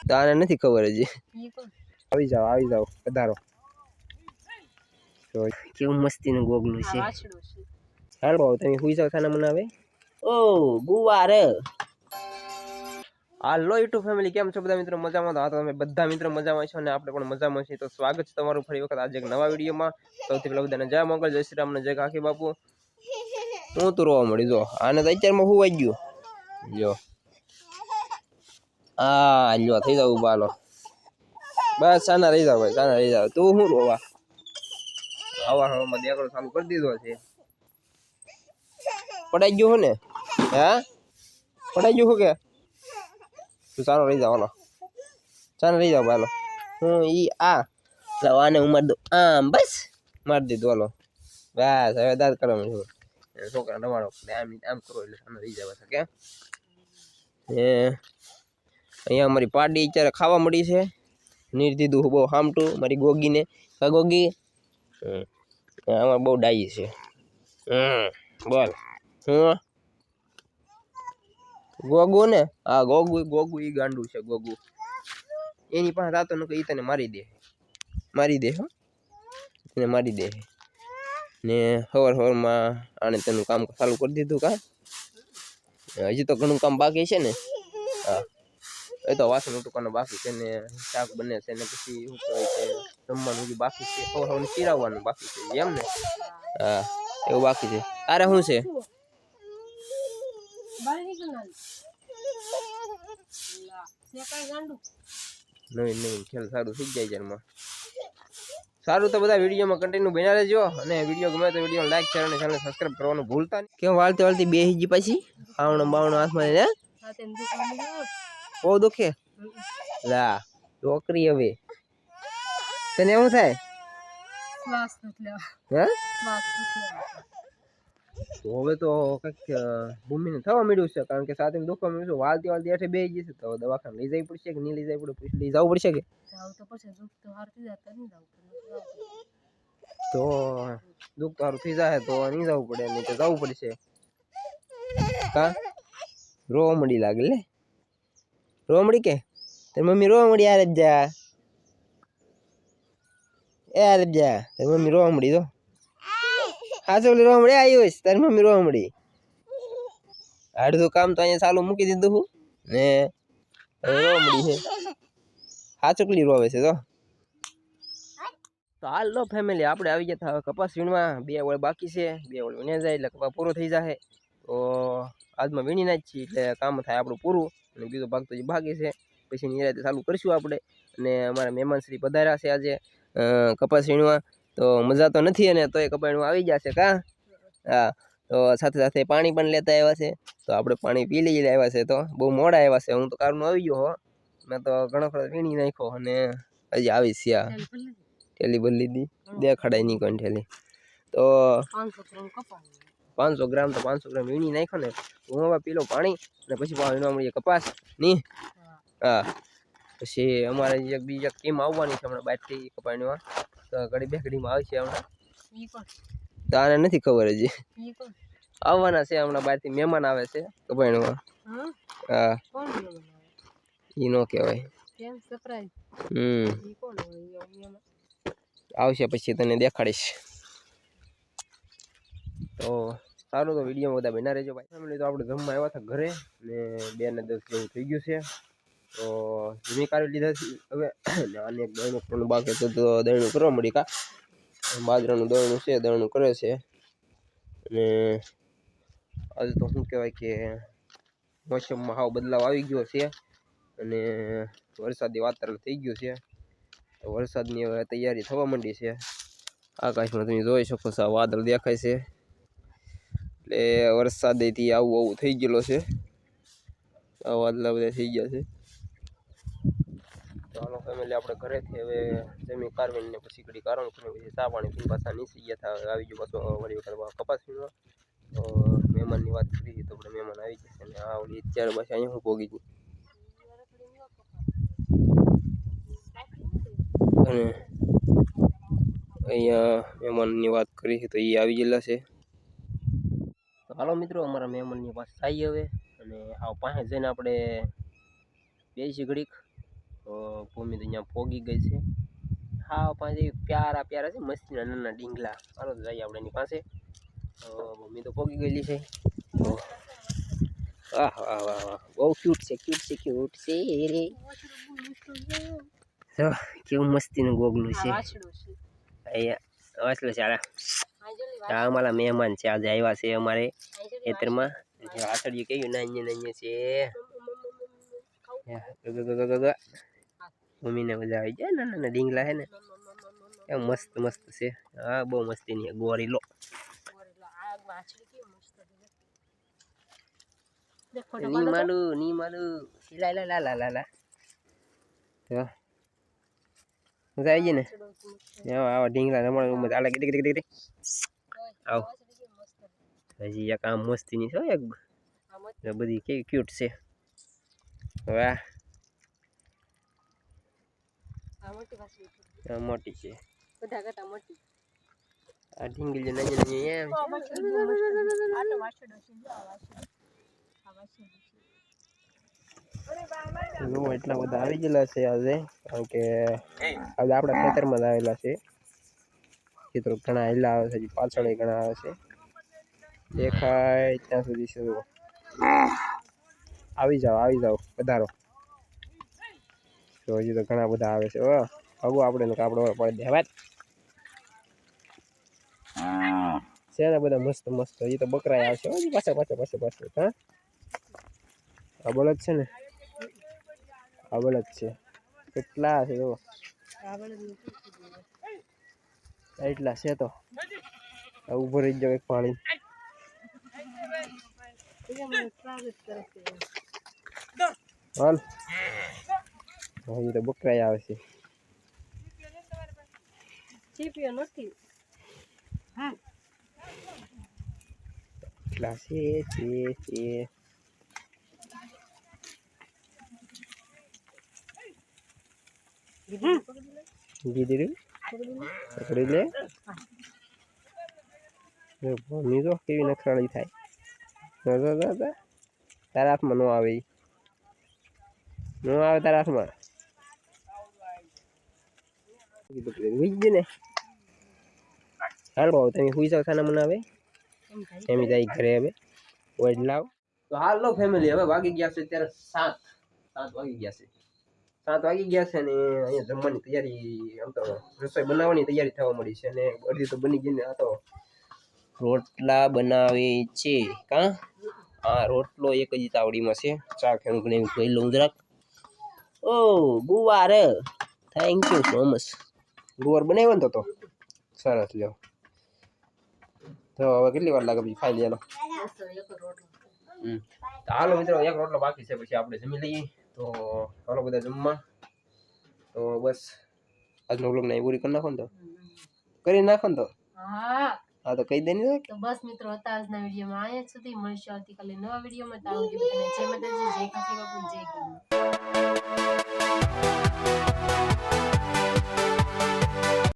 તાને નથી ખબર હજી. આવી જાવ પધારો. તો કેવું મસ્તીનું ગોગલું છે. હાલો તમે હુઈ જાવ થાને મને હવે. ઓ ગુવાર. હાલો યુટ્યુબ ફેમિલી, કેમ છો બધા મિત્રો? મજામાં? તો તમે બધા મિત્રો મજામાં છો અને આપણે પણ મજામાં છીએ. તો સ્વાગત છે તમારું ફરી વખત આજે એક નવા વિડીયોમાં. સૌથી પહેલા બધાને જય મંગળ, જય શ્રી રામ ને જય કાકી બાપુ. હું તો રોવા મળી જો આને તો અત્યારમાં હું વાઈ ગયું જો. હા લ્યો થઈ જાવ બાલો. બસ સાના રહી જાવ ભાઈ, સાના રહી જાવ. તું શું રોવા? હવા હવામાં દેખડો ચાલુ કરી દીધો છે. પડાઈ ગયું હું ને? હે પડાઈ ગયું શું કે? તું સારો રહી જાવ. હાલો સાનો રહી જાવ હાલો. હું ઈ આ આને હું મારી દઉં આમ, બસ મારી દીધું. હાલો બસ હવે દાદ કરવા મળ્યું. છોકરા નવાડો આમ કરો એટલે સાનો રહી જાવ કે. અહીંયા અમારી પાડી અત્યારે ખાવા મળી છે. નીર દીધું બહુ હામટું મારી ગોગીને. કા ગોગી? આમાં બહુ ડાઈ છે. બોલ હું ગોગુ ને? હા ગોગુ ઈ ગાંડું છે. ગોગુ એની પાસે રાતો ન ઈ તને મારી દે હો. તને મારી દે ને હવારમાં આને તેનું કામ ચાલુ કરી દીધું. કા હજી તો ઘણું કામ બાકી છે ને. હા એ તો વાસણ ઉટકવાનું બાકી છે ને, શાક બને છે ને, પછી શું કહેવાય છે જમવાનું હજી બાકી છે. હવારનું ચીરાવવાનું બાકી છે એમ ને? હા એવું બાકી છે. અરે શું છે? નહીં ખેલ સારું થઈ જાય જરમાં. સારું તો બધા વિડીયોમાં કન્ટિન્યુ બન્યા રહેજો અને વિડીયો ગમે તો વિડીયો લાઈક શેર અને ચેનલ સબસ્ક્રાઇબ કરવાનું ભૂલતા નહીં. કેમ વાળતી બેહી ગઈ પછી આવણો બાવણો હાથમાં ને? બહુ દુખે લા છોકરી. હવે તને એવું થાય? હવે તો કઈક ભૂમિને થવા મળ્યું છે, કારણ કે સાથે દુખવા મળ્યું છે. વાલતી એઠે બે જશે તો દવાખાને લઈ જવી પડશે કે નહીં લઈ જવી પડે? લઈ જવું પડશે કે તો દુઃખ તો સારું થઈ જાય તો નહીં જવું પડે, નહીં તો જવું પડશે. કા રોવા મળી લાગે લે. રોવા મળી કે તારી મમ્મી રોવા મળી? યાર જા યાર જા તારી મમ્મી રોવા મળી. તો હા ચોલી રોવા મળી આવ્યો તારી મમ્મી રોવા મળી. અડધું કામ તો અહીંયા ચાલુ મૂકી દીધું હું ને રોવા મળી છે. હા ચોકલી રોવે છે. તો હાલો ફેમિલી, આપણે આવી ગયા હતા કપાસ વીણવા. 2 વળ બાકી છે. 2 વળ વીણ્યા જાય એટલે કપાસ પૂરો થઈ જાય. તો આજમાં વીણી નાખીએ એટલે કામ થાય આપણું પૂરું. અને બીજો ભાગ તો જે બાકી છે પછી નિરાતે ચાલુ કરીશું આપણે. અને અમારા મહેમાન શ્રી પધાર્યા છે આજે કપાસ વીણવા. તો મજા તો નથી અને તોય કપાસ વીણવા આવી ગયા છે. કા હા તો સાથે સાથે પાણી પણ લેતા આવ્યા છે. તો આપણે પાણી પી લઈ આવ્યા છે. તો બહુ મોડા આવ્યા છે. હું તો કારનો આવી ગયો હો. મેં તો ઘણો ખરો વીણી નાખ્યો અને હજી આવી છે. ઠેલી ભરી લીધી, દેખાડાય નહીં કોઈ ઠેલી. તો 500 ગ્રામ તો 500 ગ્રામ વીણી નાખ્યો ને. હું હવે પીલો પાણી અને પછી વીણવા મળીએ કપાસ ની. હા પછી અમારે એક બીજી ટીમ આવવાની છે હમણાં બહારથી કપાસ વીણવા. તો ઘડી બે ઘડીમાં આવશે હમણાં. તાને નથી ખબર હજી. આવવાના છે હમણાં બહારથી મહેમાન આવે છે કપાસ વીણવા. હા ઈ નો કહેવાય. આવશે પછી તને દેખાડીશ. તો સારું તો વિડીયોમાં બધા બના રહેજો ભાઈ. ફેમિલી તો આપણે જમવા આવ્યા હતા ઘરે ને 2 ને 10 જેવું થઈ ગયું છે. તો જમી કાઢી લીધા છે હવે. આને એક દળનું કરવાનું બાકી હતું તો દળનું કરવા મળી. કા બાજરાનું દળનું છે, દળનું કરે છે. અને આજે તો શું કહેવાય કે મોસમમાં હાવ બદલાવ આવી ગયો છે અને વરસાદી વાતાવરણ થઈ ગયું છે. તો વરસાદની હવે તૈયારી થવા માંડી છે. આકાશમાં તમે જોઈ શકો છો વાદળ દેખાય છે એટલે વરસાદેથી આવું થઈ ગયેલો છે. આ વાદળા બધા થઈ ગયા છે. તો હાલો ફેમિલી, આપણે ઘરેથી હવે જમી કારવીને પછી ઘડી આરામ કરીને પછી ચા પાણી પીને પાછા નીચે ગયા હતા. આવી ગયો પાછો વળી કરવા કપાસ વીણવા. તો મહેમાનની વાત કરી તો આપણે મહેમાન આવી જશે ને આ ઓલી અત્યારે પાછી અહીંયા હું ભોગી ગઈ. અને અહીંયા મહેમાનની વાત કરી તો એ આવી ગયેલા છે. તો હાલો મિત્રો, અમારા મહેમાનની પાસે આવી હવે અને આ પાસે જઈને આપણે બેસી ઘડીક તો ભૂમિ તો અહીંયા પોગી ગઈ છે. હા પાછી પ્યારા પ્યારા છે મસ્તીના નાના ડીંગલા. ચાલો તો જઈએ આપણે એની પાસે. તો ભૂમિ તો પોગી ગયેલી છે. તો વાહ વાહ વાહ વાહ બહુ ક્યુટ છે રે. તો કેવું મસ્તીનું ગોગલું છે અહીંયા વાસલું છે. આ અમારા મહેમાન છે આજે આવ્યા છે અમારે ખેતરમાં. આસળિયું કેવું નાન્ય નાન્ય છે. મમ્મીને મજા આવી જાય નાના નાના ડીંગલા હે ને એમ મસ્ત મસ્ત છે. હા બહુ મસ્તીની ગોરીલો. ની માલું લા લા લા લા લા મજા આવી ગઈ ને. આવા ઢીંગલા રમણ આલે ગીડી આવ હજી એક આમ મસ્તીની છે એક બધી કેવી ક્યુટ છે. વાહ મોટી છે આ ઢીંગલી નાની નાની એમ એટલા બધા આવી ગયેલા છે આજે કારણ કે આજે આપણા ખેતરમાં જ આવેલા છે. ખેતરો ઘણા હેલા આવે છે પાછળ ઘણા આવે છે દેખાય ત્યાં સુધી છે. આવી જાઓ પધારો. તો હજી તો ઘણા બધા આવે છે. આવું આપણે કાપડો પડે દેવા છે ને બધા મસ્ત મસ્ત. હજી તો બકરા આવશે હજી પાછા હા આ બળદ છે ને આ બળદ છે. કેટલા છે જો એટલા છે તો ઉભો રહી જાવ એક પાણી હાલ હજી તો બકરા આવે છે. એટલા છે પકડી લે. ભૂમિ તો કેવી નખરાળી થાય. તારા હાથમાં નો આવે તારા હાથમાં ને હાલ બાબુ તમે હુઈ જાવ થાના મને આવે એમ જાય ઘરે હવે લાવ. તો હાલ લો ફેમિલી હવે વાગી ગયા છે અત્યારે 7 વાગી ગયા છે. 7 વાગી ગયા છે ને અહીંયા જમવાની તૈયારી આમ તો રસોઈ બનાવવાની તૈયારી થવા મળી છે. અને અડધી તો બની ગઈ ને. આ તો રોટલા બનાવે છે કા આ રોટલો એક જ તાવડીમાં છે. ચા ખેડું ને જોઈ લઉં જરાક. ઓ ગુવાર થેન્ક યુ સો મચ. ગુવાર બનાવ્યો ને તો સરસ લ્યો. તો હવે કેટલી વાર લાગે પછી ખાઈ લેવાનો. તો હાલો મિત્રો એક રોટલો બાકી છે પછી આપણે જમી લઈએ. તો હાલો બધા જમવા. તો બસ આજનો વ્લોગ ને પૂરી કરી નાખો ને. તો કરી નાખો ને તો હા તો કહી દે ને. તો બસ મિત્રો હતા આજના વિડીયોમાં અહીંયા સુધી. મળીશું આવતીકાલે નવા વિડીયોમાં. તારું જય માતાજી જય કાકી બાપુ જય ગરુ.